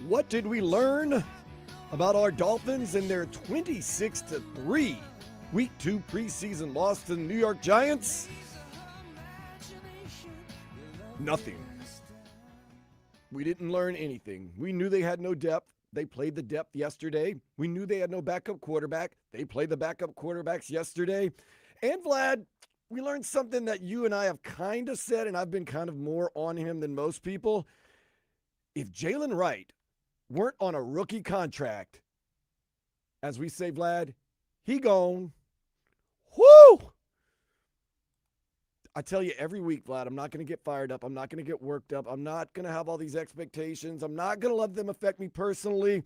What did we learn about our Dolphins and their 26-3 Week 2 preseason loss to the New York Giants? Nothing. We didn't learn anything. We knew they had no depth. They played the depth yesterday. We knew they had no backup quarterback. They played the backup quarterbacks yesterday. And Vlad, we learned something that you and I have kind of said, and I've been kind of more on him than most people. If Jalen Wright weren't on a rookie contract, as we say, Vlad, he gone. Whoo! I tell you every week, Vlad, I'm not going to get fired up. I'm not going to get worked up. I'm not going to have all these expectations. I'm not going to let them affect me personally.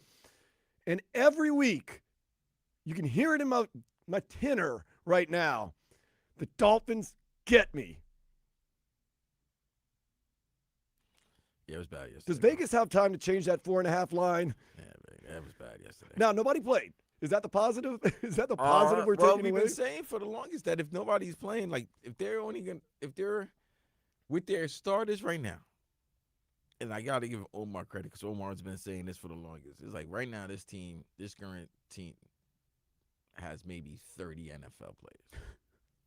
And every week, you can hear it in my tenor right now. The Dolphins get me. Yeah, it was bad yesterday. Does Vegas have time to change that 4.5 line? Yeah, it was bad yesterday. Now, nobody played. Is that the positive? Is that the positive we're taking we've away? been saying for the longest that if nobody's playing, like if they're with their starters right now, and I got to give Omar credit because Omar's been saying this for the longest. It's like right now this current team has maybe 30 NFL players,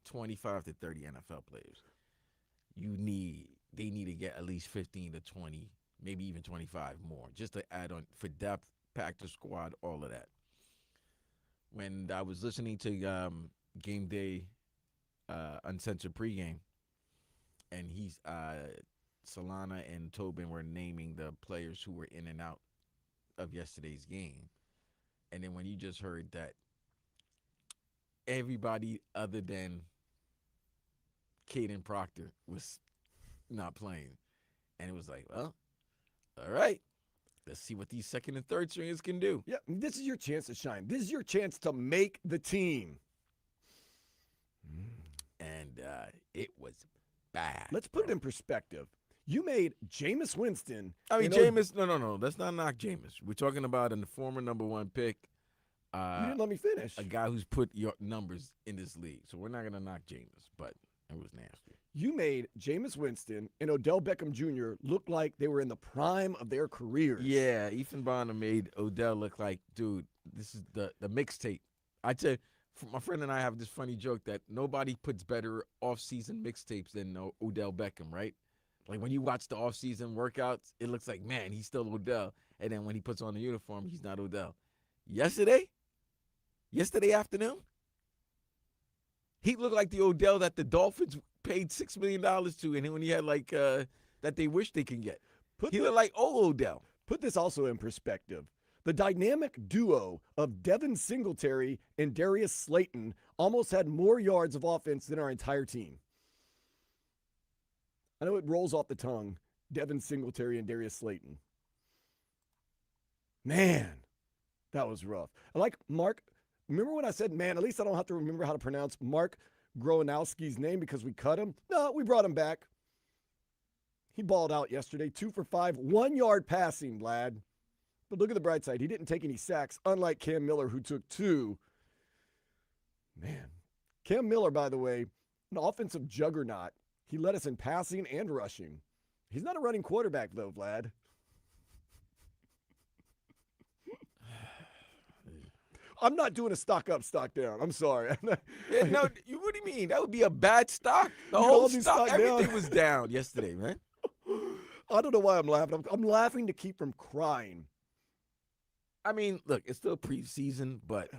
25 to 30 NFL players. They need to get at least 15 to 20, maybe even 25 more, just to add on for depth, practice squad, all of that. When I was listening to Game Day Uncensored pregame, and Solana and Tobin were naming the players who were in and out of yesterday's game. And then when you just heard that everybody other than Caden Proctor was not playing, and it was like, well, all right. Let's see what these second and third stringers can do. Yeah, this is your chance to shine. This is your chance to make the team. And it was bad. Let's put it in perspective. You made Jameis Winston. I mean, Jameis, no. Let's not knock Jameis. We're talking about a former number one pick. You didn't let me finish. A guy who's put your numbers in this league. So we're not going to knock Jameis, but it was nasty. You made Jameis Winston and Odell Beckham Jr. look like they were in the prime of their careers. Yeah, Ethan Bonner made Odell look like, dude, this is the mixtape. I tell you, my friend and I have this funny joke that nobody puts better off-season mixtapes than Odell Beckham, right? Like when you watch the off-season workouts, it looks like, man, he's still Odell. And then when he puts on the uniform, he's not Odell. Yesterday afternoon, he looked like the Odell that the Dolphins paid $6 million to, and when he had that they wish they can get. He looked like Odell. Put this also in perspective. The dynamic duo of Devin Singletary and Darius Slayton almost had more yards of offense than our entire team. I know it rolls off the tongue, Devin Singletary and Darius Slayton. Man, that was rough. I like Mark. Remember when I said, man, at least I don't have to remember how to pronounce Mark Growanowski's name because we cut him? No, we brought him back. He balled out yesterday, 2 for 5, 1 yard passing, Vlad. But look at the bright side. He didn't take any sacks, unlike Cam Miller, who took 2. Man, Cam Miller, by the way, an offensive juggernaut. He led us in passing and rushing. He's not a running quarterback, though, Vlad. I'm not doing a stock up, stock down. I'm sorry. Yeah, no, what do you mean? That would be a bad stock. The whole stock, everything was down yesterday, man. I don't know why I'm laughing. I'm laughing to keep from crying. I mean, look, it's still preseason, but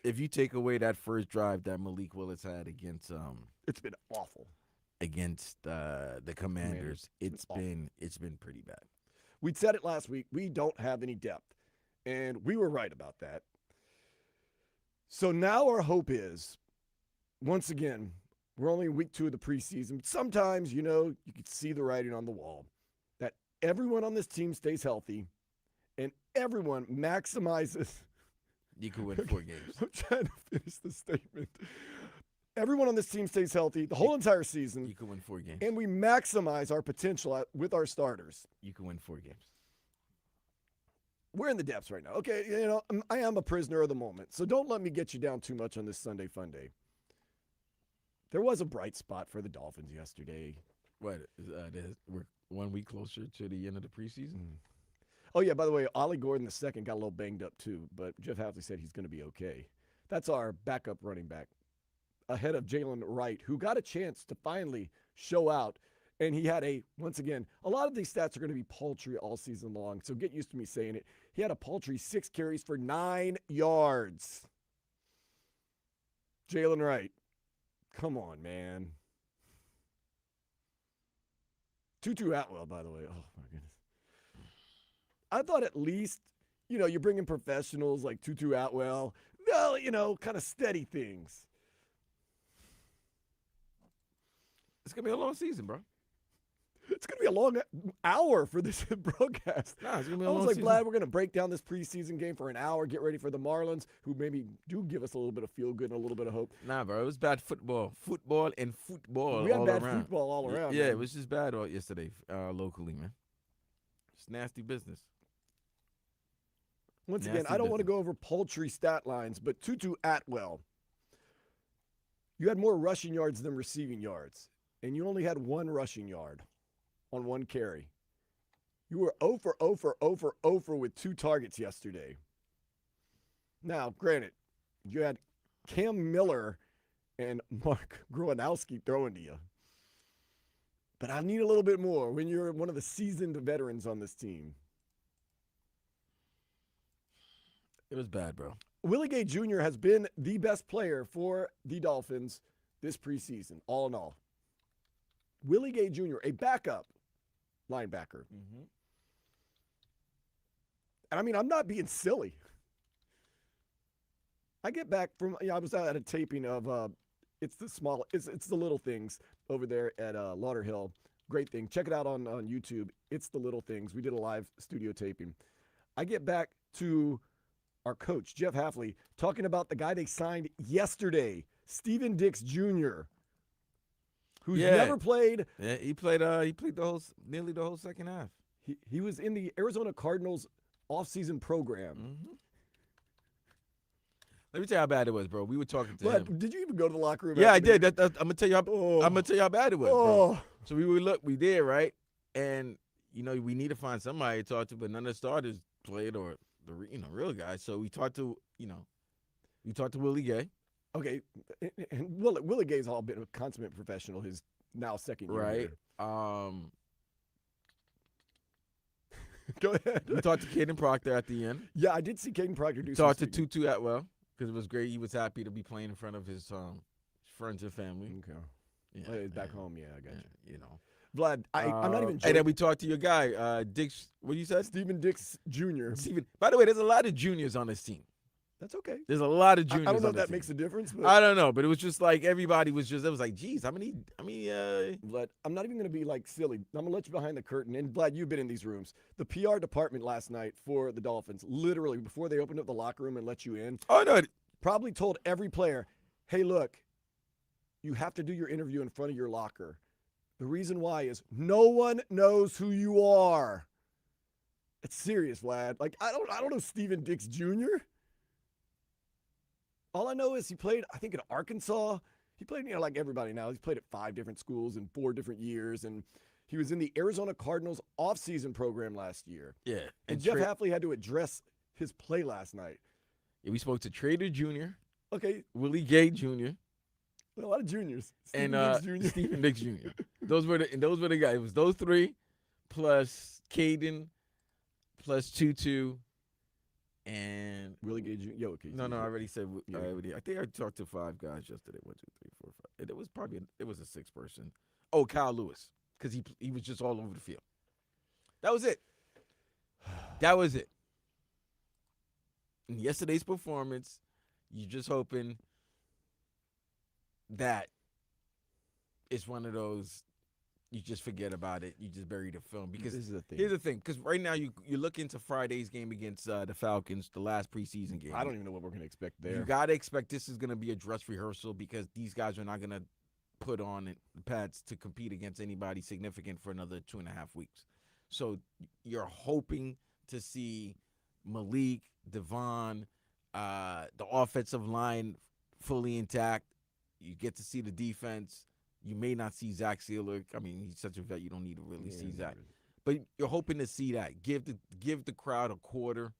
if you take away that first drive that Malik Willis had against it's been awful. Against the Commanders, it's been pretty bad. We'd said it last week. We don't have any depth, and we were right about that. So now our hope is, once again, we're only in week 2 of the preseason. Sometimes, you can see the writing on the wall, that everyone on this team stays healthy and everyone maximizes. You could win 4 games. I'm trying to finish the statement. Everyone on this team stays healthy the whole entire season. You can win 4 games. And we maximize our potential with our starters. You can win 4 games. We're in the depths right now. Okay, I am a prisoner of the moment, so don't let me get you down too much on this Sunday fun day. There was a bright spot for the Dolphins yesterday. What? We're 1 week closer to the end of the preseason? Oh, yeah, by the way, Ollie Gordon II got a little banged up too, but Jeff Hafley said he's going to be okay. That's our backup running back ahead of Jalen Wright, who got a chance to finally show out. And he had once again, a lot of these stats are going to be paltry all season long, so get used to me saying it. He had a paltry 6 carries for 9 yards. Jalen Wright. Come on, man. Tutu Atwell, by the way. Oh, my goodness. I thought at least, you're bringing professionals like Tutu Atwell. Well, kind of steady things. It's gonna be a long season, bro. It's going to be a long hour for this broadcast. Nah, it's gonna be a I long was like, season. Vlad, we're going to break down this preseason game for an hour, get ready for the Marlins, who maybe do give us a little bit of feel good and a little bit of hope. Nah, bro, it was bad football. Football We had all bad around. football all around. Yeah, man. it was just bad yesterday locally, man. It's nasty business. Once nasty again, I don't want to business. go over paltry stat lines, but Tutu Atwell, you had more rushing yards than receiving yards, and you only had 1 rushing yard on 1 carry. You were 0 for 0 for 0 for 0 for with 2 targets yesterday. Now, granted, you had Cam Miller and Mark Growanowski throwing to you. But I need a little bit more when you're one of the seasoned veterans on this team. It was bad, bro. Willie Gay Jr. has been the best player for the Dolphins this preseason, all in all. Willie Gay Jr., a backup linebacker. Mm-hmm. And I mean, I'm not being silly. I get back from, I was out at a taping of, it's the little things over there at Lauderhill. Great thing. Check it out on YouTube. It's the little things. We did a live studio taping. I get back to our coach, Jeff Hafley, talking about the guy they signed yesterday, Steven Dix Jr., who's never played. Yeah, he played nearly the whole second half. He was in the Arizona Cardinals offseason program. Mm-hmm. Let me tell you how bad it was, bro. We were talking to But him. did you even go to the locker room? Yeah, I after did. I'm gonna tell you. I'm gonna tell you how bad it was, bro. So we did, right? And we need to find somebody to talk to, but none of the starters played or the real guys. So we talked to Willie Gay. Okay, and Willie Gay's all been a consummate professional. His now second year, Right. here. Go ahead. We talked to Caden Proctor at the end. Yeah, I did see Caden Proctor do. Talked to some Tutu Atwell because it was great. He was happy to be playing in front of his friends and family. Okay. Yeah, Well, he's back home. Yeah, I got you. you. Vlad, I'm not even joking. And then we talked to your guy, Dix. What you said? Steven Dix Jr. Steven. By the way, there's a lot of juniors on this team. That's okay. There's a lot of juniors. I don't know on if that this makes team. a difference. But I don't know, but it was just like everybody was just. It was like, geez, how many? Vlad, I'm not even going to be like silly. I'm going to let you behind the curtain. And Vlad, you've been in these rooms. The PR department last night for the Dolphins, literally before they opened up the locker room and let you in, Oh no. probably told every player, hey, look, you have to do your interview in front of your locker. The reason why is no one knows who you are. It's serious, Vlad. Like, I don't know Steven Dix Jr. All I know is he played, I think, in Arkansas. He played, like everybody now. He's played at 5 different schools in 4 different years. And he was in the Arizona Cardinals offseason program last year. Yeah. And Jeff Hafley had to address his play last night. Yeah, we spoke to Trader Jr., Okay, Willie Gay Jr., a lot of juniors. and Steven Dix Jr. Steven Dix Jr. Those were the guys. It was those 3 plus Caden plus Tutu and Willie Gay Jr. Yeah, okay. no, I already said. Yeah. I think I talked to 5 guys yesterday. 1, 2, 3, 4, 5. And it was a 6th person. Oh, Kyle Lewis, because he was just all over the field. That was it. That was it. In yesterday's performance, you're just hoping that it's one of those you just forget about it. You just bury the film because This is the thing. here's the thing. Because right now you look into Friday's game against the Falcons, the last preseason game. I don't even know what we're going to expect there. You gotta expect this is gonna be a dress rehearsal because these guys are not gonna put on the pads to compete against anybody significant for another 2.5 weeks. So you're hoping to see Malik, Devon, the offensive line fully intact. You get to see the defense. You may not see Zach Sealer. I mean, he's such a vet. You don't need to really see Zach. but you're hoping to see that. Give the crowd a quarter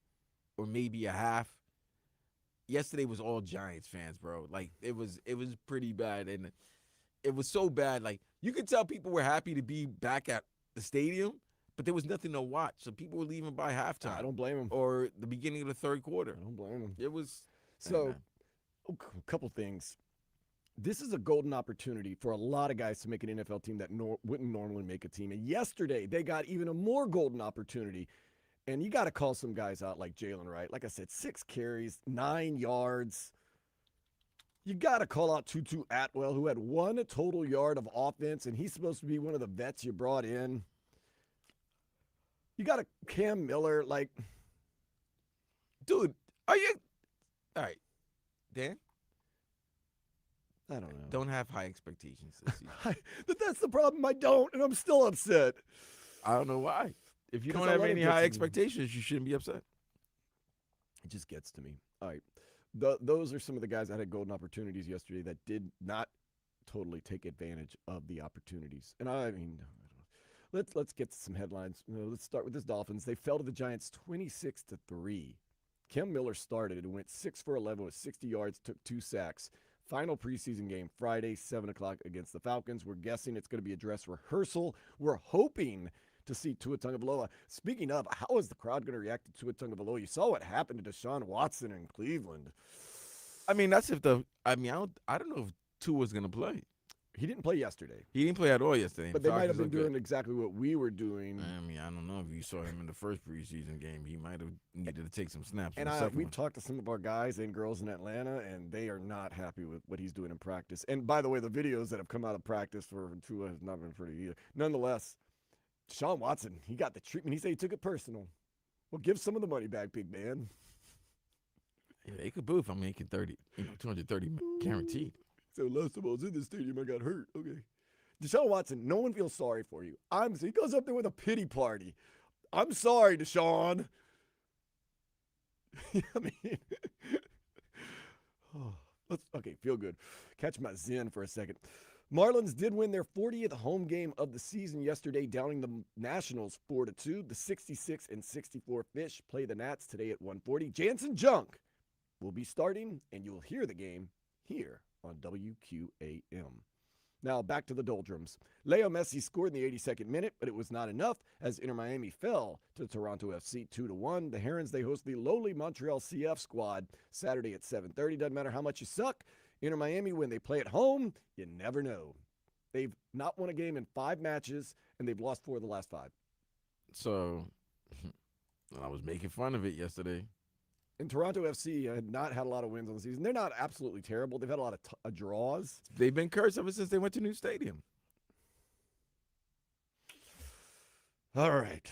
or maybe a half. Yesterday was all Giants fans, bro. Like it was pretty bad, and it was so bad. Like you could tell people were happy to be back at the stadium, but there was nothing to watch. So people were leaving by I halftime don't blame him. or the beginning of the third quarter. I don't blame him. It was hey, So, man. a couple things. This is a golden opportunity for a lot of guys to make an NFL team that wouldn't normally make a team. And yesterday, they got even a more golden opportunity. And you got to call some guys out like Jalen Wright. Like I said, 6 carries, 9 yards. You got to call out Tutu Atwell, who had 1 total yard of offense, and he's supposed to be one of the vets you brought in. You got a Cam Miller, like, Dude, are you all right, Dan? I don't know. Don't have high expectations this season. But that's the problem. I don't, and I'm still upset. I don't know why. If you 'Cause don't I have let it any get to high me. expectations, you shouldn't be upset. It just gets to me. All right. Those are some of the guys that had golden opportunities yesterday that did not totally take advantage of the opportunities. And I mean, let's get to some headlines. Let's start with this Dolphins. They fell to the Giants 26-3. Cam Miller started and went 6 for 11 with 60 yards, took 2 sacks. Final preseason game Friday, 7 o'clock against the Falcons. We're guessing it's going to be a dress rehearsal. We're hoping to see Tua Tagovailoa. Speaking of, how is the crowd going to react to Tua Tagovailoa? You saw what happened to Deshaun Watson in Cleveland. I mean, that's if I don't know if Tua's gonna play. He didn't play yesterday, He didn't play at all yesterday. but they might have been doing exactly what we were doing. I mean, I don't know if you saw him in the first preseason game. He might have needed to take some snaps. And in the second we've one. talked to some of our guys and girls in Atlanta, and they are not happy with what he's doing in practice. And by the way, the videos that have come out of practice for Tua has not been pretty either. Nonetheless, Deshaun Watson, he got the treatment. He said he took it personal. Well, give some of the money back, big man. Yeah, they could boo if I'm making 30, 230 guaranteed. So last time I was in the stadium, I got hurt. Okay. Deshaun Watson, no one feels sorry for you. He goes up there with a pity party. I'm sorry, Deshaun. I mean, feel good. Catch my zen for a second. Marlins did win their 40th home game of the season yesterday, downing the Nationals 4-2. The 66-64 Fish play the Nats today at 1:40. Jansen Junk will be starting, and you'll hear the game here on WQAM. Now back to the doldrums. Leo Messi scored in the 82nd minute, but it was not enough as Inter Miami fell to Toronto FC 2-1. The Herons, they host the lowly Montreal CF squad Saturday at 7:30. Doesn't matter how much you suck. Inter Miami, when they play at home, you never know. They've not won a game in 5 matches, and they've lost 4 of the last 5. So I was making fun of it yesterday. And Toronto FC had not had a lot of wins on the season. They're not absolutely terrible. They've had a lot of draws. They've been cursed ever since they went to new stadium. All right.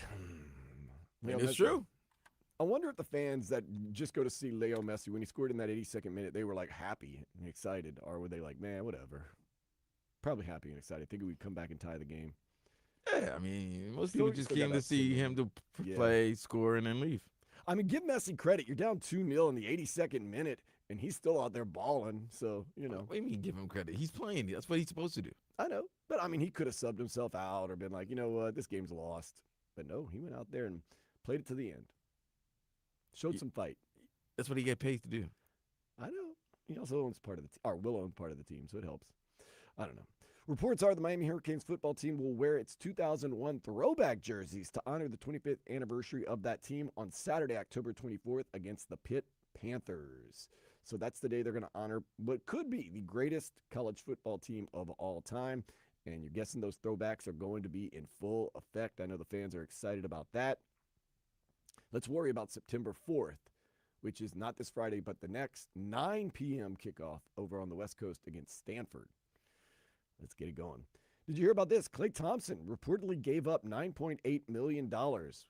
And it's true. I wonder if the fans that just go to see Leo Messi, when he scored in that 82nd minute, they were like happy and excited, or were they like, man, whatever? Probably happy and excited. Thinking we'd come back and tie the game. Yeah, I mean, most people just came to see him to Yeah. play, score, and then leave. I mean, give Messi credit. You're down 2-0 in the 82nd minute, and he's still out there balling. So, What do you mean give him credit? He's playing. That's what he's supposed to do. I know. But, I mean, he could have subbed himself out or been like, you know what, this game's lost. But no, he went out there and played it to the end. Showed some fight. That's what he get paid to do. I know. He also owns part of the or will own part of the team, so it helps. I don't know. Reports are the Miami Hurricanes football team will wear its 2001 throwback jerseys to honor the 25th anniversary of that team on Saturday, October 24th against the Pitt Panthers. So that's the day they're going to honor what could be the greatest college football team of all time. And you're guessing those throwbacks are going to be in full effect. I know the fans are excited about that. Let's worry about September 4th, which is not this Friday, but the next 9 p.m. kickoff over on the West Coast against Stanford. Let's get it going. Did you hear about this? Klay Thompson reportedly gave up $9.8 million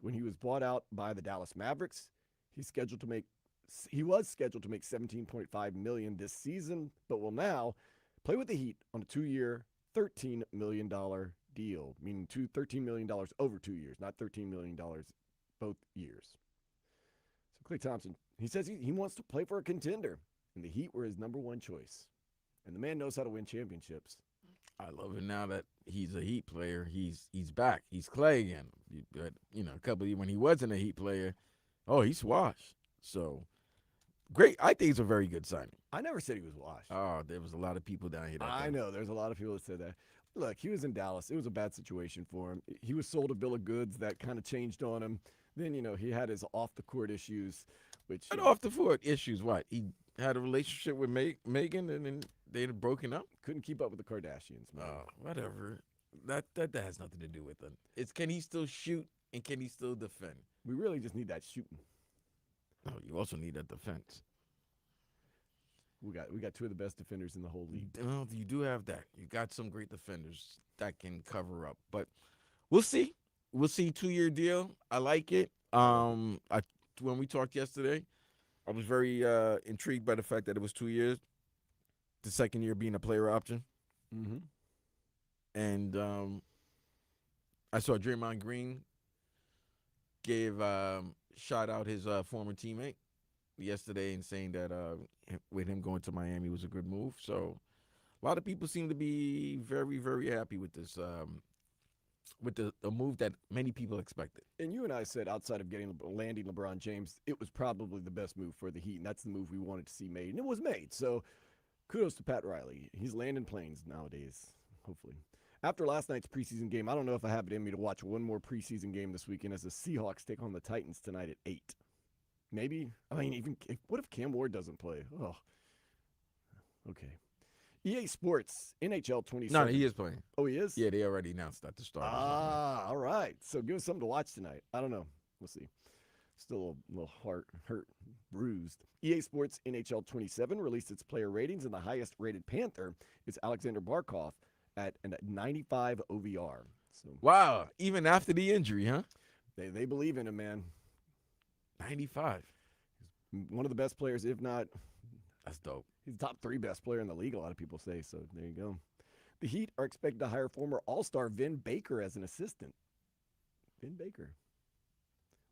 when he was bought out by the Dallas Mavericks. He was scheduled to make $17.5 million this season, but will now play with the Heat on a 2-year, $13 million deal, meaning $13 million over 2 years, not $13 million both years. So Klay Thompson, he says he wants to play for a contender, and the Heat were his number one choice. And the man knows how to win championships. I love it now that he's a Heat player. He's back. He's Clay again. But, a couple of years when he wasn't a Heat player, oh, he's washed. So great. I think it's a very good signing. I never said he was washed. Oh, there was a lot of people down here that I day. know there's a lot of people that said that. Look, he was in Dallas. It was a bad situation for him. He was sold a bill of goods that kind of changed on him. Then, he had his off the court issues, which And off the court issues, what? He had a relationship with Megan, and then they had broken up. couldn't keep up with the Kardashians, man. Oh, whatever. That has nothing to do with it. It's can he still shoot and can he still defend? We really just need that shooting. Oh, you also need that defense. We got two of the best defenders in the whole league. Well, you do have that. You got some great defenders that can cover up, but we'll see. We'll see. 2-year deal. I like it. When we talked yesterday, I was very intrigued by the fact that it was 2 years. The second year being a player option, Mm-hmm. and I saw Draymond Green gave shout out his former teammate yesterday and saying that with him going to Miami was a good move. So a lot of people seem to be very, very happy with this, with the move that many people expected. And you and I said outside of landing LeBron James, it was probably the best move for the Heat, and that's the move we wanted to see made, and it was made. So kudos to Pat Riley. He's landing planes nowadays, hopefully. After last night's preseason game, I don't know if I have it in me to watch one more preseason game this weekend as the Seahawks take on the Titans tonight at 8. Maybe. I mean, what if Cam Ward doesn't play? Oh, okay. EA Sports, NHL 27. No, he is playing. Oh, he is? Yeah, they already announced that to start. All right. So give us something to watch tonight. I don't know. We'll see. Still a little hurt, bruised. EA Sports NHL 27 released its player ratings, and the highest rated Panther is Alexander Barkov at a 95 OVR. So Wow, even after the injury, huh? they believe in him, man. 95. One of the best players, if not, That's dope. he's the top 3 best player in the league, a lot of people say. So there you go. The Heat are expected to hire former All-Star Vin Baker as an assistant. Vin Baker.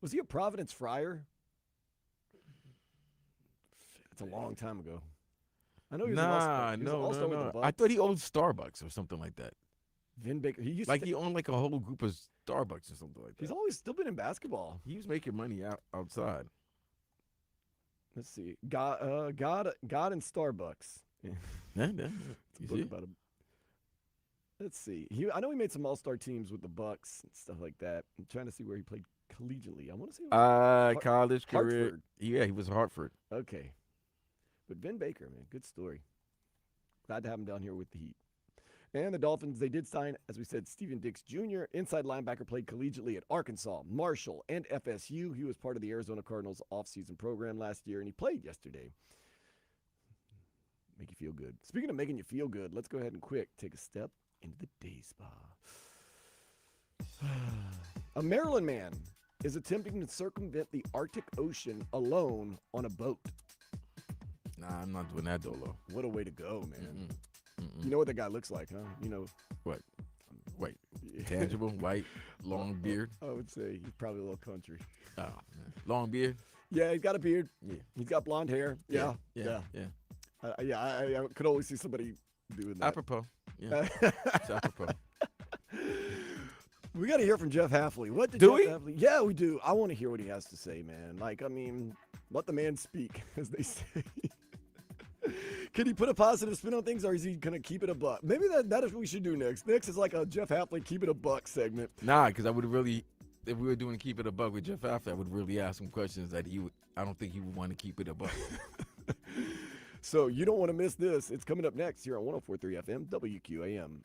Was he a Providence Friar? It's a long time ago. I know he was an All-Star. He was an All-Star with the no. Bucks. I thought he owned Starbucks or something like that. Vin Baker. He used Like to, he owned like a whole group of Starbucks or something like that. he's always still been in basketball. He was making money outside. Let's see. God and Starbucks. Yeah. It's a You book see? about him. Let's see. I know he made some All-Star teams with the Bucks and stuff like that. I'm trying to see where he played collegiately. I want to see. College career. Hartford. Yeah, he was Hartford. Okay. But Vin Baker, man, good story. Glad to have him down here with the Heat. And the Dolphins, they did sign, as we said, Steven Dix Jr., inside linebacker, played collegiately at Arkansas, Marshall, and FSU. He was part of the Arizona Cardinals offseason program last year, and he played yesterday. Make you feel good. Speaking of making you feel good, let's go ahead and take a step into the day spa. A Maryland man is attempting to circumvent the Arctic Ocean alone on a boat. Nah, I'm not doing that, Dolo. What a way to go, man. Mm-mm. Mm-mm. You know what that guy looks like, huh? You know. What? Wait, tangible, white, long beard. I would say he's probably a little country. Oh, man. Long beard. Yeah, he's got a beard. Yeah. He's got blonde hair. Yeah. yeah. I could always see somebody doing that. Apropos. Yeah, it's apropos. We got to hear from Jeff Halfley. What did Do Jeff we? Halfley? Yeah, we do. I want to hear what he has to say, man. Like, I mean, let the man speak, as they say. Can he put a positive spin on things, or is he going to keep it a buck? Maybe that is what we should do next. Next is like a Jeff Halfley keep it a buck segment. Nah, because I would really, if we were doing Keep It a Buck with Jeff After, I would really ask him questions that I don't think he would want to keep it a buck. So you don't want to miss this. It's coming up next here on 104.3 FM WQAM.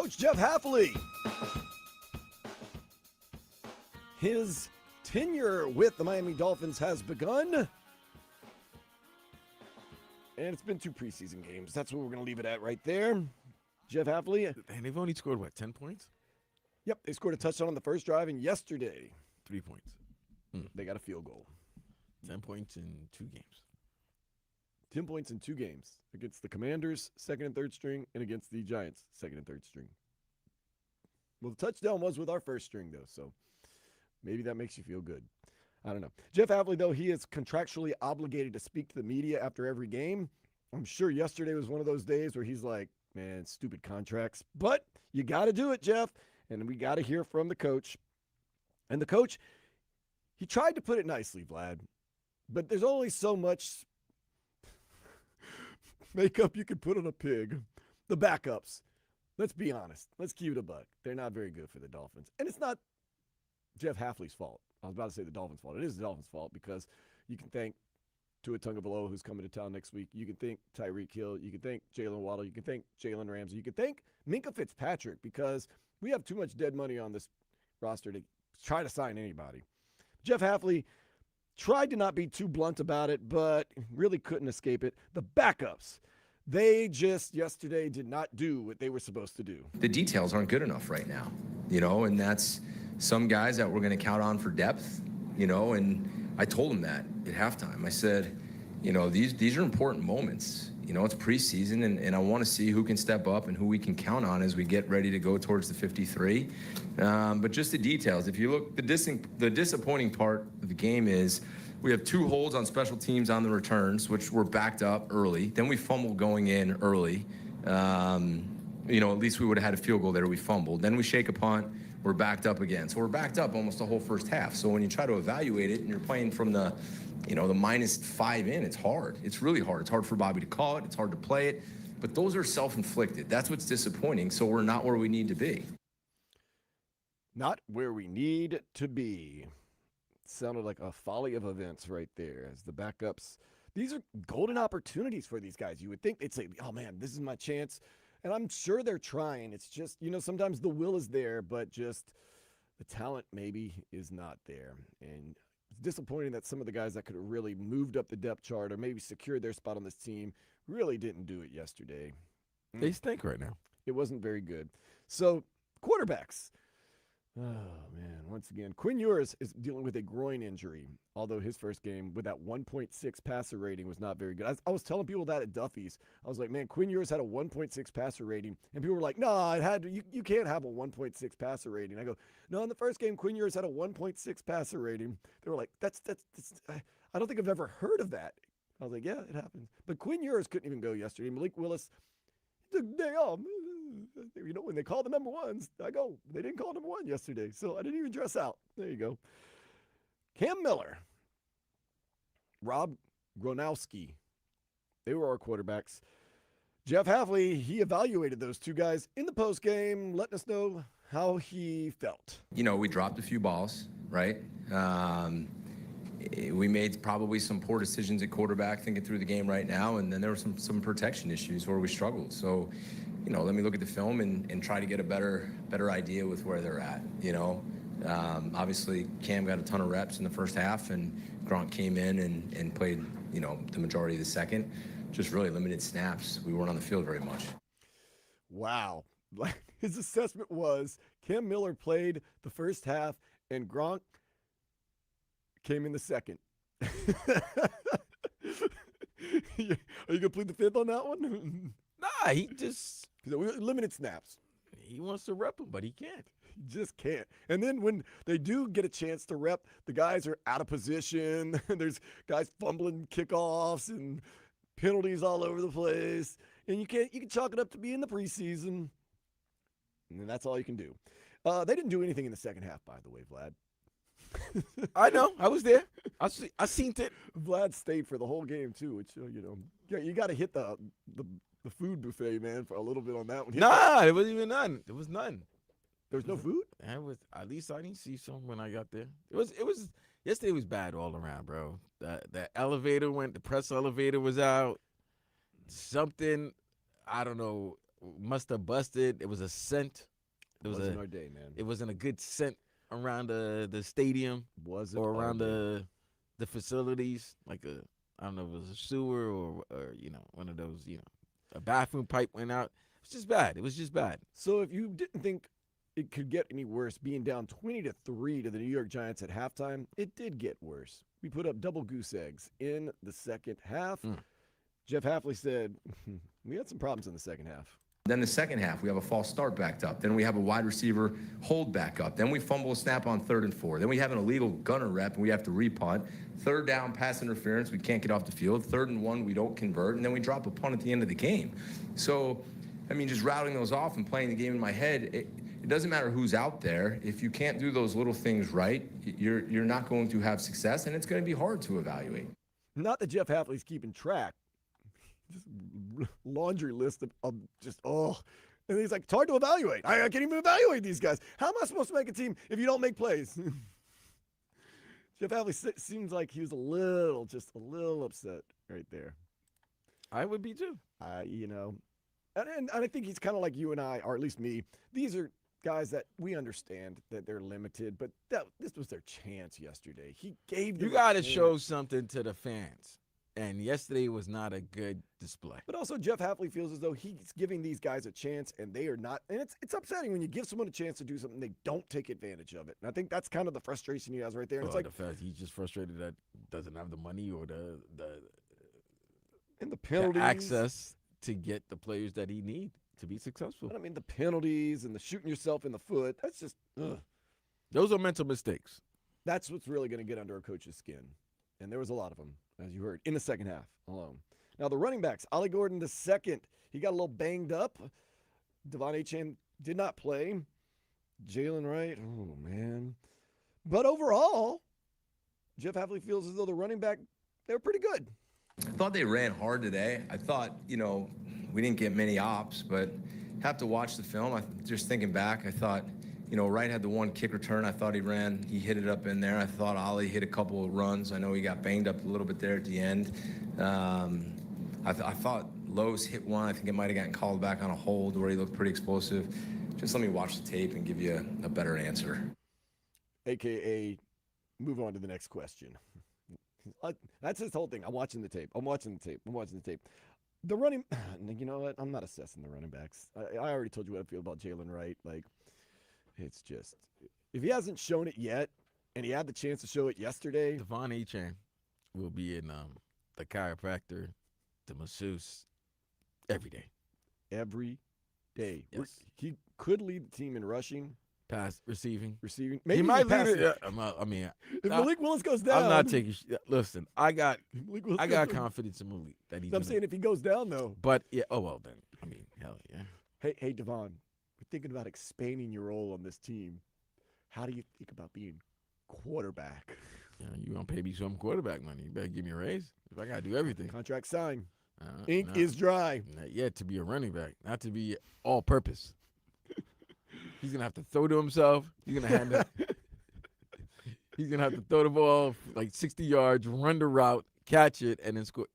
Coach Jeff Hafley. His tenure with the Miami Dolphins has begun. And it's been 2 preseason games. That's what we're going to leave it at right there. Jeff Hafley. And they've only scored, 10 points? Yep, they scored a touchdown on the first drive, and yesterday 3 points. they got a field goal. 10 points in 2 games. 10 points in 2 games against the Commanders, second and third string, and against the Giants, second and third string. Well, the touchdown was with our first string, though, so maybe that makes you feel good. I don't know. Jeff Hafley, though, he is contractually obligated to speak to the media after every game. I'm sure yesterday was one of those days where he's like, man, stupid contracts. But you got to do it, Jeff. And we got to hear from the coach. And the coach, he tried to put it nicely, Vlad. But there's only so much makeup you can put on a pig. The backups. Let's be honest. Let's keep it a buck. They're not very good for the Dolphins. And it's not Jeff Hafley's fault. I was about to say the Dolphins' fault. It is the Dolphins' fault because you can thank Tua Tagovailoa, who's coming to town next week. You can thank Tyreek Hill. You can thank Jalen Waddle. You can thank Jalen Ramsey. You can thank Minkah Fitzpatrick because we have too much dead money on this roster to try to sign anybody. Jeff Hafley tried to not be too blunt about it, but really couldn't escape it. The backups, they just yesterday did not do what they were supposed to do. The details aren't good enough right now, and that's some guys that we're going to count on for depth, and I told them that at halftime. I said, these are important moments. It's preseason, and I want to see who can step up and who we can count on as we get ready to go towards the 53. But just the details. If you look, the disappointing part of the game is we have 2 holds on special teams on the returns, which were backed up early. Then we fumbled going in early. At least we would have had a field goal there. We fumbled. Then we shake a punt. We're backed up again. So we're backed up almost the whole first half. So when you try to evaluate it and you're playing from the -5 in, it's hard. It's really hard. It's hard for Bobby to call it. It's hard to play it. But those are self-inflicted. That's what's disappointing. So we're not where we need to be. Not where we need to be. Sounded like a folly of events right there as the backups. These are golden opportunities for these guys. You would think they'd say, oh, man, this is my chance. And I'm sure they're trying. It's just, sometimes the will is there, but just the talent maybe is not there. And it's disappointing that some of the guys that could have really moved up the depth chart or maybe secured their spot on this team really didn't do it yesterday. They stink right now. It wasn't very good. So, quarterbacks. Oh, man. Once again, Quinn Ewers is dealing with a groin injury, although his first game with that 1.6 passer rating was not very good. I was telling people that at Duffy's. I was like, man, Quinn Ewers had a 1.6 passer rating. And people were like, no, you can't have a 1.6 passer rating. I go, no, in the first game, Quinn Ewers had a 1.6 passer rating. They were like, that's I don't think I've ever heard of that. I was like, yeah, it happens. But Quinn Ewers couldn't even go yesterday. Malik Willis took the day off. When they call the number ones, I go. They didn't call number 1 yesterday, so I didn't even dress out. There you go. Cam Miller, Rob Gronkowski, they were our quarterbacks. Jeff Hafley, he evaluated those 2 guys in the postgame, letting us know how he felt. We dropped a few balls, right? We made probably some poor decisions at quarterback thinking through the game right now, and then there were some protection issues where we struggled. So, let me look at the film and try to get a better idea with where they're at, Obviously, Cam got a ton of reps in the first half, and Gronk came in and played, the majority of the second. Just really limited snaps. We weren't on the field very much. Wow. His assessment was Cam Miller played the first half, and Gronk came in the second. Are you going to plead the fifth on that one? Nah, he just limited snaps. He wants to rep him, but he can't. He just can't. And then when they do get a chance to rep, the guys are out of position. There's guys fumbling kickoffs and penalties all over the place. And you can chalk it up to being the preseason. And that's all you can do. They didn't do anything in the second half, by the way, Vlad. I know. I was there. I seen it. Vlad stayed for the whole game too, which you got to hit the food buffet, man, for a little bit on that one. Nah, it wasn't even none. It was none. There was no food? At least I didn't see some when I got there. It was yesterday was bad all around, bro. The elevator the press elevator was out. Something, I don't know must have busted. It was a scent. It was Wasn't a. our day, man. It wasn't a good scent around the stadium Wasn't or our around day. the facilities. Like I don't know if it was a sewer or one of those a bathroom pipe went out. It's just bad. It was just bad. So if you didn't think it could get any worse, being down 20-3 to the New York Giants at halftime, it did get worse. We put up double goose eggs in the second half. Jeff Hafley said, we had some problems in the second half. Then the second half, we have a false start backed up. Then we have a wide receiver hold back up. Then we fumble a snap on 3rd and 4. Then we have an illegal gunner rep, and we have to repunt. 3rd down, pass interference. We can't get off the field. 3rd and 1, we don't convert. And then we drop a punt at the end of the game. So, I mean, just routing those off and playing the game in my head, it doesn't matter who's out there. If you can't do those little things right, you're not going to have success, and it's going to be hard to evaluate. Not that Jeff Hafley's keeping track. Just laundry list of just, and he's like, it's hard to evaluate. I can't even evaluate these guys. How am I supposed to make a team if you don't make plays? Jeff Hafley seems like he was just a little upset right there. I would be too. And I think he's kind of like you and I, or at least me. These are guys that we understand that they're limited, but this was their chance yesterday. He gave them. You got to show something to the fans. And yesterday was not a good display. But also, Jeff Hafley feels as though he's giving these guys a chance, and they are not. And it's upsetting when you give someone a chance to do something, they don't take advantage of it. And I think that's kind of the frustration he has right there. And it's like the fact he's just frustrated that doesn't have the money or the penalties, access to get the players that he need to be successful. I mean, the penalties and the shooting yourself in the foot. That's just those are mental mistakes. That's what's really going to get under a coach's skin. And there was a lot of them, as you heard, in the second half alone. Now, the running backs, Ollie Gordon II, he got a little banged up. Devon Achane did not play. Jalen Wright, oh, man. But overall, Jeff Hafley feels as though the running back, they were pretty good. I thought they ran hard today. I thought, we didn't get many ops, but have to watch the film. Just thinking back, I thought, Wright had the one kick return. I thought he hit it up in there. I thought Ollie hit a couple of runs. I know he got banged up a little bit there at the end. I thought Lowe's hit one. I think it might have gotten called back on a hold where he looked pretty explosive. Just let me watch the tape and give you a better answer. AKA, move on to the next question. That's his whole thing. I'm watching the tape. The running, you know what? I'm not assessing the running backs. I already told you what I feel about Jalen Wright. It's just, if he hasn't shown it yet, and he had the chance to show it yesterday. Devon Achane will be in the chiropractor, the masseuse, every day. Every day. Yes. He could lead the team in rushing. Pass, receiving. Maybe he might lead passing. it. If Malik Willis goes down. I'm not taking. Listen, I got confidence. confidence in Malik that he's. I'm saying if he goes down though. But yeah. Oh well, then. Hell yeah. Hey, Devon. We're thinking about expanding your role on this team. How do you think about being quarterback? Yeah, you gonna pay me some quarterback money? You better give me a raise. If I gotta do everything. Contract signed. Ink is dry. Not yet to be a running back, not to be all purpose. He's gonna have to throw to himself. He's gonna have to throw the ball like 60 yards, run the route, catch it, and then score.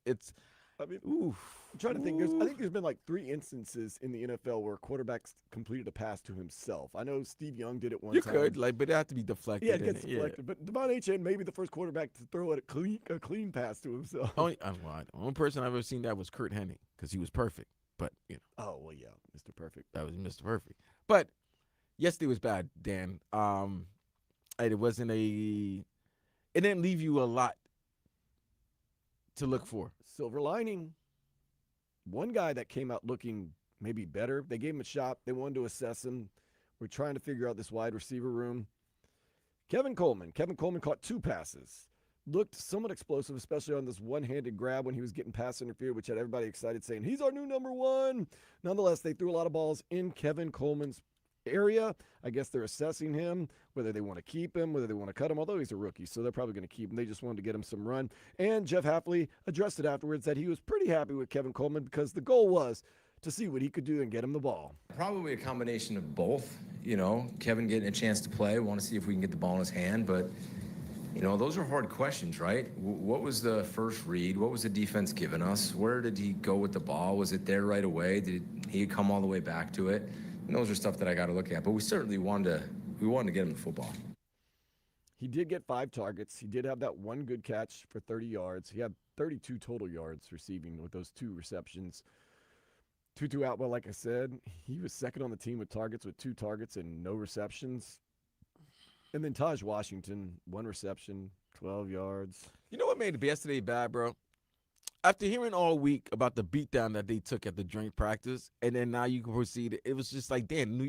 I'm trying to think. I think there's been like 3 instances in the NFL where quarterbacks completed a pass to himself. I know Steve Young did it one time. You could, but it had to be deflected. Yeah, it gets deflected. But Devon Achane may be the first quarterback to throw a clean pass to himself. The only person I've ever seen that was Kurt Hennig because he was perfect. But Oh well, yeah, Mr. Perfect. that was Mr. Perfect. But yesterday was bad, Dan. It wasn't It didn't leave you a lot to look for. Silver lining. One guy that came out looking maybe better. They gave him a shot. They wanted to assess him. We're trying to figure out this wide receiver room. Kevin Coleman. Kevin Coleman caught 2 passes. Looked somewhat explosive, especially on this one-handed grab when he was getting pass interfered, which had everybody excited saying, he's our new number 1. Nonetheless, they threw a lot of balls in Kevin Coleman's area. I guess they're assessing him, whether they want to keep him, whether they want to cut him, although he's a rookie, so they're probably going to keep him. They just wanted to get him some run. And Jeff Hafley addressed it afterwards that he was pretty happy with Kevin Coleman because the goal was to see what he could do and get him the ball. Probably a combination of both. Kevin getting a chance to play. Want to see if we can get the ball in his hand, but You know, those are hard questions, right? What was the first read? What was the defense giving us? Where did he go with the ball? Was it there right away? Did he come all the way back to it? And those are stuff that I got to look at. But we certainly wanted to get him the football. He did get 5 targets. He did have that one good catch for 30 yards. He had 32 total yards receiving with those 2 receptions. Tutu Atwell, like I said, he was second on the team with targets with 2 targets and no receptions. And then Taj Washington, 1 reception, 12 yards. You know what made it yesterday bad, bro? After hearing all week about the beatdown that they took at the joint practice, and then now you can proceed, it was just like, damn,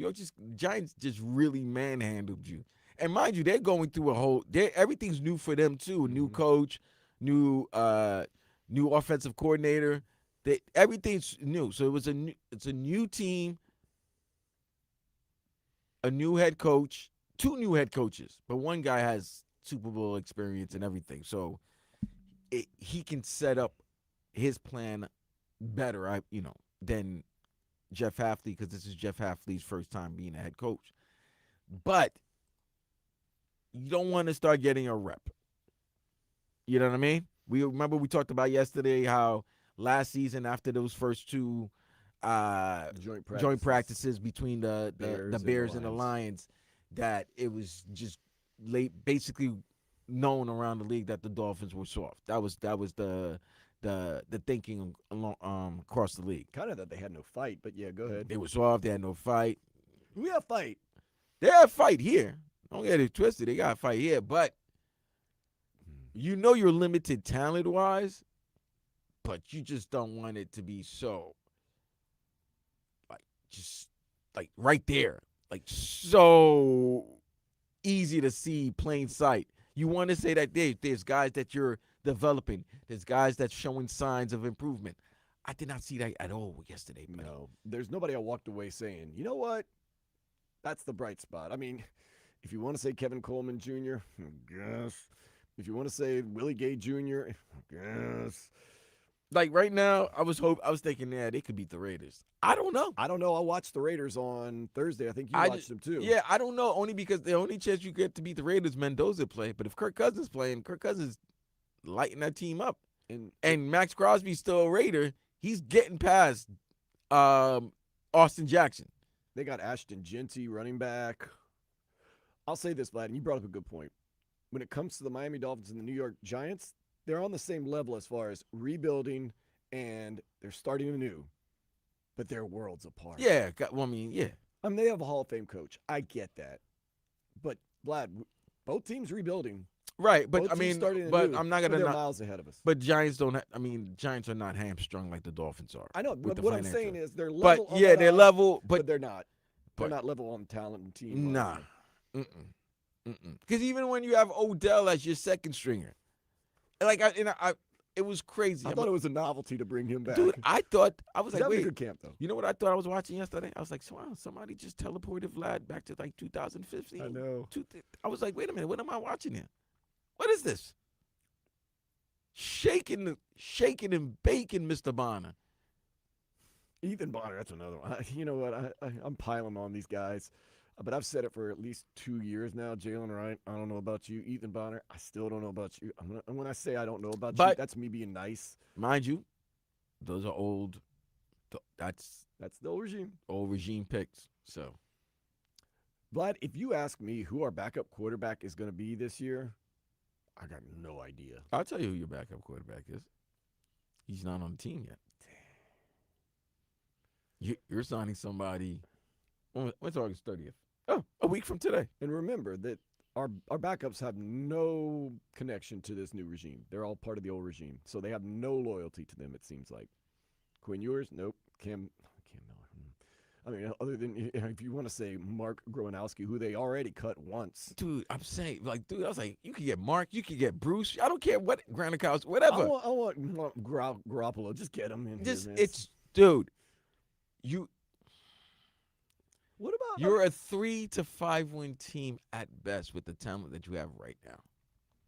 Giants just really manhandled you. And mind you, they're going through everything's new for them too. A new coach, new offensive coordinator. Everything's new. So it's a new team, a new head coach, 2 new head coaches, but one guy has Super Bowl experience and everything. So he can set up his plan better, than Jeff Hafley, because this is Jeff Hafley's first time being a head coach. But you don't want to start getting a rep. You know what I mean? We talked about yesterday how last season, after those first 2 joint practices between the Bears and the Lions, that it was just basically known around the league that the Dolphins were soft. That was the thinking across the league. Kind of that they had no fight, but yeah, go ahead. They were soft. They had no fight. We have fight. They have fight here. Don't get it twisted. They got a fight here, but you're limited talent-wise, but you just don't want it to be so, right there. So easy to see, plain sight. You want to say that there's guys that you're developing. There's guys that's showing signs of improvement. I did not see that at all yesterday. Buddy. No, there's nobody I walked away saying, you know what? That's the bright spot. I mean, if you want to say Kevin Coleman Jr., I guess. If you want to say Willie Gay Jr., I guess. Right now, I was thinking, they could beat the Raiders. I don't know. I watched the Raiders on Thursday. I think you watched them too. Yeah, I don't know. Only because the only chance you get to beat the Raiders, Mendoza play. But if Kirk Cousins playing, Kirk Cousins lighting that team up. And Max Crosby's still a Raider. He's getting past Austin Jackson. They got Ashton Genty running back. I'll say this, Vlad, and you brought up a good point. When it comes to the Miami Dolphins and the New York Giants, they're on the same level as far as rebuilding, and they're starting anew. But they're worlds apart. Yeah, yeah. They have a Hall of Fame coach. I get that. But, Vlad, both teams rebuilding. Right, but both I'm not they're gonna miles ahead of us. But Giants don't. Giants are not hamstrung like the Dolphins are. I know. But what I'm saying is they're level. But yeah, they're level. But they're not. They're not level on talent and team. Nah. Because even when you have Odell as your second stringer, it was crazy. I thought it was a novelty to bring him back. Dude, I was like, wait. A good camp, though. You know what I thought I was watching yesterday? I was like, wow, somebody just teleported Vlad back to 2015. I know. I was like, wait a minute, what am I watching here? What is this? Shaking and baking, Mr. Bonner. Ethan Bonner, that's another one. You know what? I'm piling on these guys. But I've said it for at least 2 years now. Jalen Wright, I don't know about you. Ethan Bonner, I still don't know about you. And when I say I don't know about you, that's me being nice. Mind you, those are old. That's the old regime. Old regime picks. So, Vlad, if you ask me who our backup quarterback is going to be this year, I got no idea. I'll tell you who your backup quarterback is. He's not on the team yet. You're signing somebody. When's August 30th? Oh, a week from today. And remember that our backups have no connection to this new regime. They're all part of the old regime. So they have no loyalty to them, it seems like. Quinn Ewers? Nope. Cam Miller. I mean, other than if you want to say Mark Growanowski, who they already cut once. Dude, I'm saying, I was like, you could get Mark, you could get Bruce. I don't care what, Granikowski, whatever. I want Garoppolo. Just get him in here, man. Dude, what about you're a 3 to 5 win team at best with the talent that you have right now,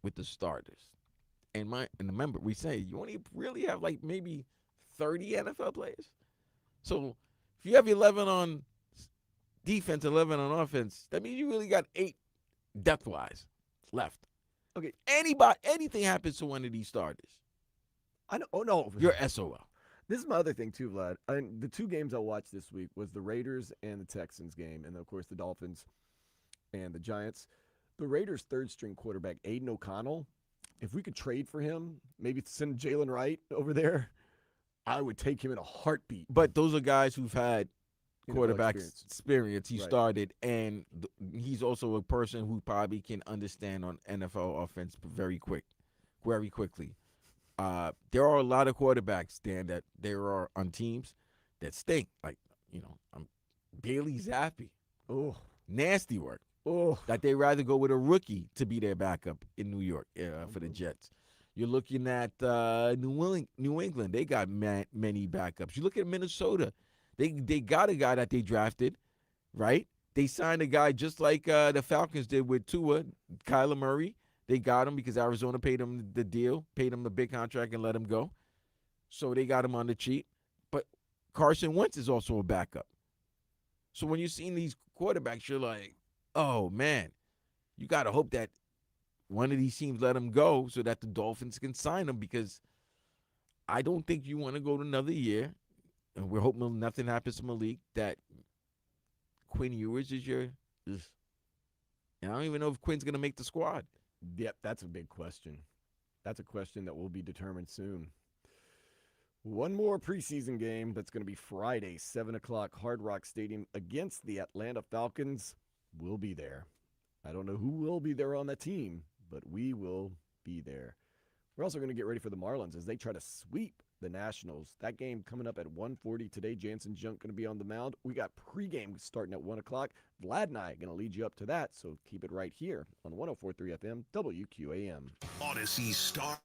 with the starters. And remember, we say you only really have maybe 30 NFL players. So if you have 11 on defense, 11 on offense, that means you really got 8 depth-wise left. Okay, anything happens to one of these starters, I know. Oh no, you're SOL. this is my other thing too, Vlad. The two games I watched this week was the Raiders and the Texans game, and of course the Dolphins and the Giants. The Raiders' third string quarterback, Aiden O'Connell. If we could trade for him, maybe send Jalen Wright over there, I would take him in a heartbeat. But those are guys who've had NFL quarterback experience. experience. He Right. started, and he's also a person who probably can understand on NFL offense very quickly. There are a lot of quarterbacks, Dan, that there are on teams that stink. Like, Bailey Zappi, Oh, nasty work. oh, That they rather go with a rookie to be their backup in New York for the Jets. You're looking at New England. They got many backups. You look at Minnesota. They got a guy that they drafted, right? They signed a guy just like the Falcons did with Tua, Kyler Murray. They got him because Arizona paid him the deal, paid him the big contract, and let him go. So they got him on the cheap. But Carson Wentz is also a backup. So when you're seeing these quarterbacks, you're like, oh, man, you got to hope that one of these teams let him go so that the Dolphins can sign him, because I don't think you want to go to another year, and we're hoping nothing happens to Malik, that Quinn Ewers is your – and I don't even know if Quinn's going to make the squad. yep, that's a big question. That's a question that will be determined soon. One more preseason game that's going to be Friday, 7 o'clock, Hard Rock Stadium against the Atlanta Falcons. We'll be there. I don't know who will be there on the team, but we will be there. We're also going to get ready for the Marlins as they try to sweep the Nationals. That game coming up at 1:40 today. Jansen Junk going to be on the mound. We got pregame starting at 1 o'clock. Vlad and I are going to lead you up to that, so keep it right here on 104.3 FM WQAM. Odyssey Star.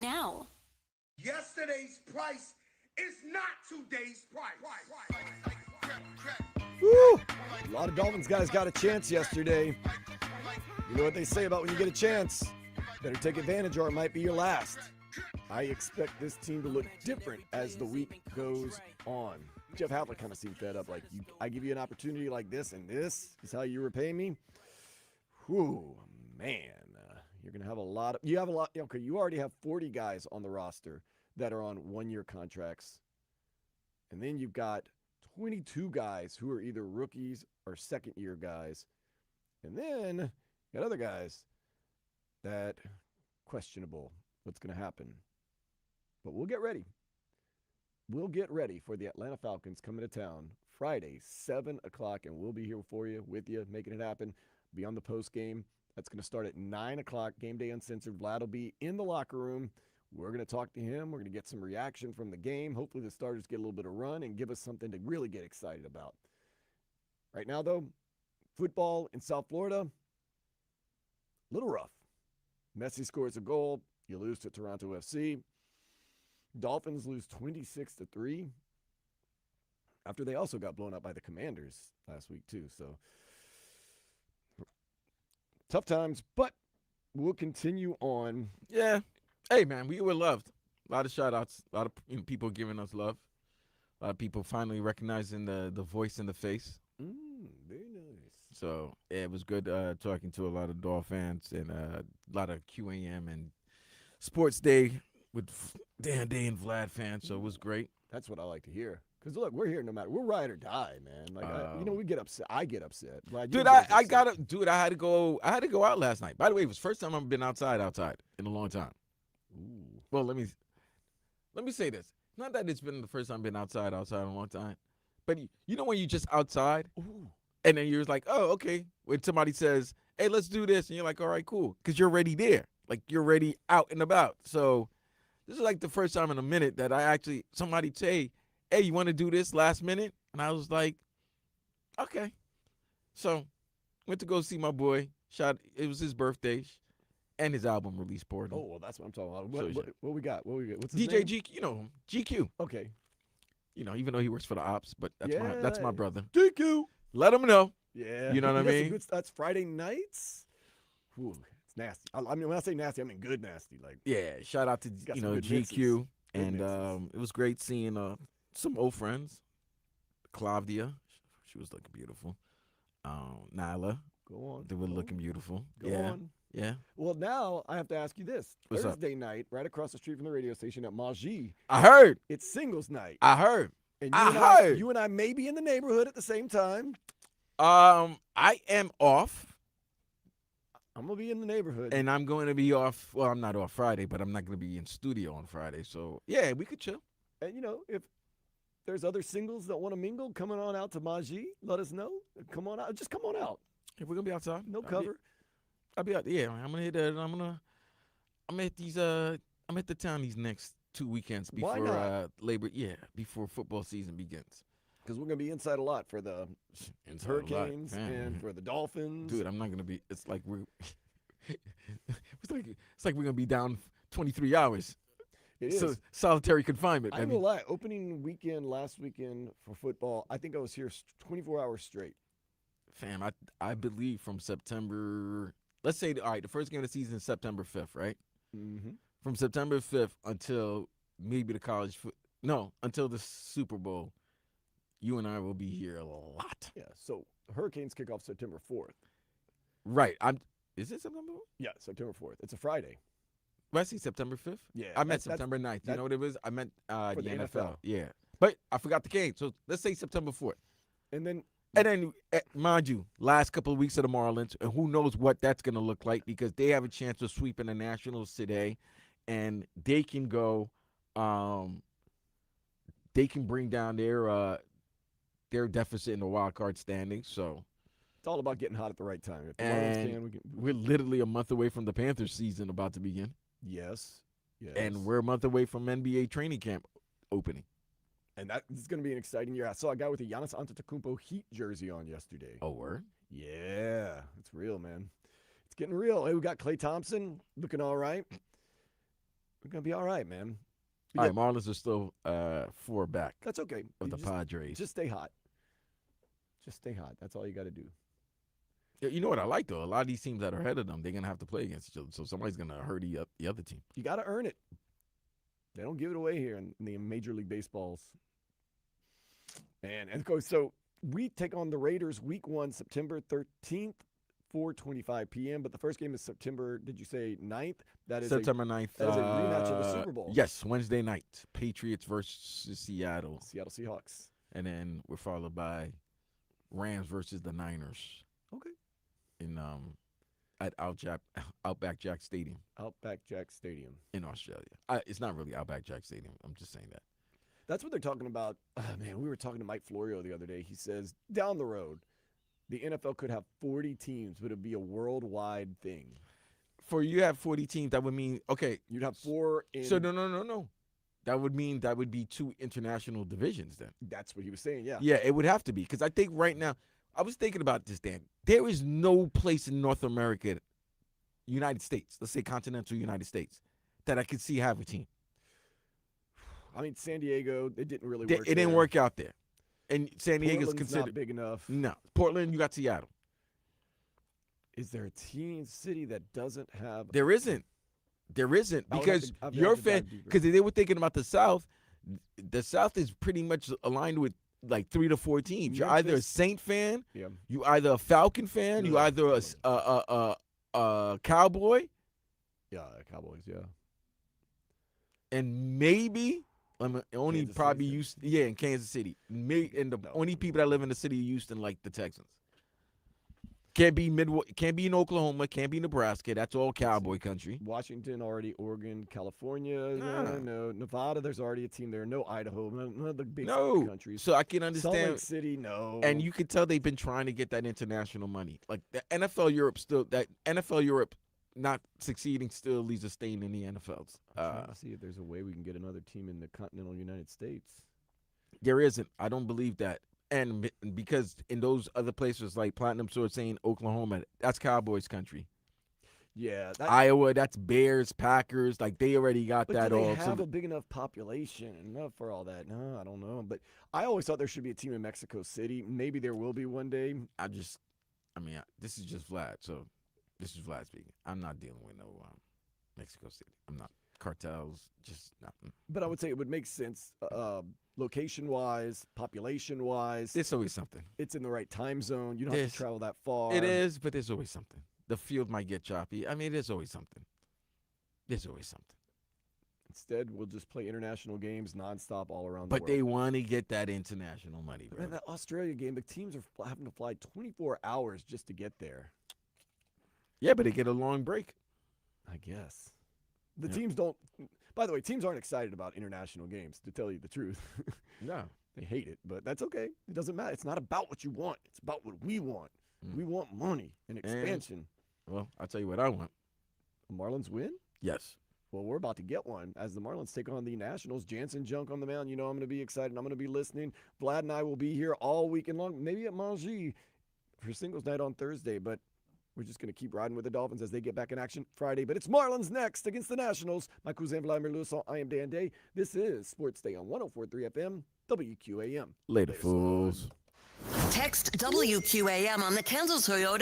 now. Yesterday's price is not today's price. Woo! A lot of Dolphins guys got a chance yesterday. You know what they say about when you get a chance? Better take advantage or it might be your last. I expect this team to look different as the week goes on. Jeff Hafler kind of seemed fed up. Like, I give you an opportunity like this, and this is how you repay me. Whew, man. You're going to have a lot of – okay, you already have 40 guys on the roster that are on one-year contracts. And then you've got 22 guys who are either rookies or second-year guys. And then you got other guys that questionable what's going to happen. But we'll get ready. We'll get ready for the Atlanta Falcons coming to town Friday, 7 o'clock, and we'll be here for you, with you, making it happen. Be on the post game. That's going to start at 9 o'clock, Game Day Uncensored. Vlad will be in the locker room. We're going to talk to him. We're going to get some reaction from the game. Hopefully the starters get a little bit of run and give us something to really get excited about. Right now, though, football in South Florida, a little rough. Messi scores a goal. You lose to Toronto FC. Dolphins lose 26-3 after they also got blown out by the Commanders last week, too. So tough times, but we'll continue on. Yeah. Hey, man, we were loved. A lot of shout-outs. A lot of people giving us love. A lot of people finally recognizing the voice and the face. Very nice. So, yeah, it was good talking to a lot of Dolphin fans and a lot of QAM and Sports Day with Dan Day and Vlad fans. So it was great. That's what I like to hear. Because, look, we're here no matter. We're ride or die, man. Like, we get upset. I get upset. Vlad, Dude, I had to go out last night. By the way, it was the first time I've been outside in a long time. Ooh. Well, let me say this. Not that it's been the first time I've been outside in a long time. But you know when you're just outside? Ooh. And then you're like, oh, okay. When somebody says, hey, let's do this. And you're like, all right, cool. Because you're already there. Like, you're already out and about. So this is like the first time in a minute that somebody say, hey, you want to do this last minute? And I was like, okay. So went to go see my boy. It was his birthday and his album release party. Oh, well, that's what I'm talking about. What we got? What's his DJ name? GQ, GQ. Okay. Even though he works for the ops, but that's my brother. GQ. Let him know. Yeah. You know what I mean? That's Friday nights. Ooh, it's nasty. I mean, when I say nasty, I mean good nasty. Like, yeah, shout out to some good GQ, mixes. and mixes. it was great seeing some old friends. Claudia, she was looking beautiful. Nyla, Go on. they were looking beautiful. Go yeah, on. yeah. Well, now I have to ask you this. What's up? Thursday night, right across the street from the radio station at Magie, I heard. it's singles night. I heard. And I heard. you and I may be in the neighborhood at the same time. I am off, I'm going to be in the neighborhood. and I'm going to be off. Well, I'm not off Friday, but I'm not going to be in studio on Friday. So yeah, we could chill. And, if there's other singles that want to mingle coming on out to Magie, let us know. Come on out. Just come on out. If we're gonna be outside, No cover. I'll be out. Yeah, I'm gonna hit that. I'm gonna hit these. I'm at the town these next 2 weekends Why before not? Labor. Yeah, before football season begins. Because we're going to be inside a lot for the Inside a lot, Hurricanes man. and for the Dolphins. Dude, I'm not gonna be. It's like we're. it's like we're gonna be down 23 hours. It is. So solitary confinement. I ain't gonna lie. Opening weekend last weekend for football, I think I was here 24 hours straight. Fam, I believe from September. Let's say the first game of the season is September 5th, right? Mm-hmm. From September 5th until maybe until the Super Bowl, you and I will be here a lot. Yeah. So Hurricanes kick off September 4th. Right. Is it September? Yeah, September 4th. It's a Friday. Did I see September 5th? Yeah. I meant September 9th. You know what it was? I meant For the the NFL. NFL. Yeah. But I forgot the game. So let's say September 4th. And then Mind you, last couple of weeks of the Marlins, and who knows what that's going to look like because they have a chance of sweeping the Nationals today, and they can go, they can bring down their deficit in the wild card standings. So it's all about getting hot at the right time. If the Marlins and can, we can. we're literally a month away from the Panthers season about to begin, Yes. Yes. and we're a month away from NBA training camp opening. And that is going to be an exciting year. I saw a guy with a Giannis Antetokounmpo Heat jersey on yesterday. Oh, word? Yeah, it's real, man. It's getting real. Hey, we got Klay Thompson looking all right. We're gonna be all right, man. All right, Marlins are still 4 back That's okay. of You the Padres. just stay hot. Just stay hot. That's all you got to do. Yeah, you know what I like though? A lot of these teams that are ahead of them, they're gonna have to play against each other. So somebody's gonna hurt the other team. You got to earn it. They don't give it away here in the Major League Baseballs. And so we take on the Raiders week 1, September 13th, 4:25 p.m. But the first game is September, did you say 9th? That is September 9th. that is a rematch of the Super Bowl. Yes, Wednesday night. Patriots versus Seattle. Seattle Seahawks. And then we're followed by Rams versus the Niners Okay. in at Outback Jack Stadium Outback Jack Stadium. in Australia. It's not really Outback Jack Stadium. I'm just saying that. That's what they're talking about. Man, we were talking to Mike Florio the other day. He says down the road, the NFL could have 40 teams, but it'd be a worldwide thing. For you have 40 teams, that would mean okay. You'd have 4 in. So no. That would mean that would be 2 international divisions then. That's what he was saying. Yeah. Yeah, it would have to be because I think right now I was thinking about this, Dan. There is no place in North America, United States, let's say continental United States, that I could see have a team. I mean, San Diego, it didn't really work. It didn't there. work out there, and San Diego's Portland's considered not big enough. no. Portland, you got Seattle. Is there a team city that doesn't have? There isn't. There isn't I would have because to- I would your have to fan dive deeper. because they were thinking about the South. The South is pretty much aligned with like 3 to 4 teams. You're either a Memphis. Saint fan, Yeah. you either a Falcon fan, you Ugh. either a Cowboy, Yeah, Cowboys. Yeah. and maybe only Kansas probably City. Houston. Yeah, in Kansas City. And the No. only people that live in the city of Houston like the Texans. Can't be can't be in Oklahoma, can't be Nebraska. That's all Cowboy country. Washington already, Oregon, California. Nah. No. Nevada, there's already a team there. No Idaho. None of the big No. countries. So I can Salt Lake understand. City, no. And you can tell they've been trying to get that international money. Like the NFL Europe not succeeding still leaves a stain in the NFL's. I'm trying to see if there's a way we can get another team in the continental United States. There isn't. I don't believe that. And because in those other places like Platinum Sword saying Oklahoma, that's Cowboys country. Yeah. Iowa, that's Bears, Packers. Like they already got But that do they all. have a big enough population enough for all that? No, I don't know. But I always thought there should be a team in Mexico City. Maybe there will be one day. This is just Vlad. So this is Vlad speaking. I'm not dealing with no Mexico City. I'm not. Cartels, just nothing. But I would say it would make sense location-wise, population-wise. There's always something. It's in the right time zone. You don't have Yes. to travel that far. It is, but there's always something. The field might get choppy. I mean, there's always something. There's always something. Instead, we'll just play international games nonstop all around But the they world. want to get that international money, But bro. man, that Australia game, the teams are having to fly 24 hours just to get there. Yeah, but they get a long break. I guess. The Yeah. teams don't. By the way, teams aren't excited about international games, to tell you the truth. No. They hate it, but that's okay. It doesn't matter. It's not about what you want. It's about what we want. Mm. We want money and expansion. Well, I'll tell you what I want. The Marlins win? Yes. Well, we're about to get one as the Marlins take on the Nationals. Jansen Junk on the mound. You know I'm going to be excited. I'm going to be listening. Vlad and I will be here all weekend long, maybe at Mangy for singles night on Thursday, but we're just going to keep riding with the Dolphins as they get back in action Friday. But it's Marlins next against the Nationals. My cousin Vladimir Lewis. I am Dan Day. This is Sports Day on 104.3 FM, WQAM. Later, fools. Text WQAM on the Kendall Toyota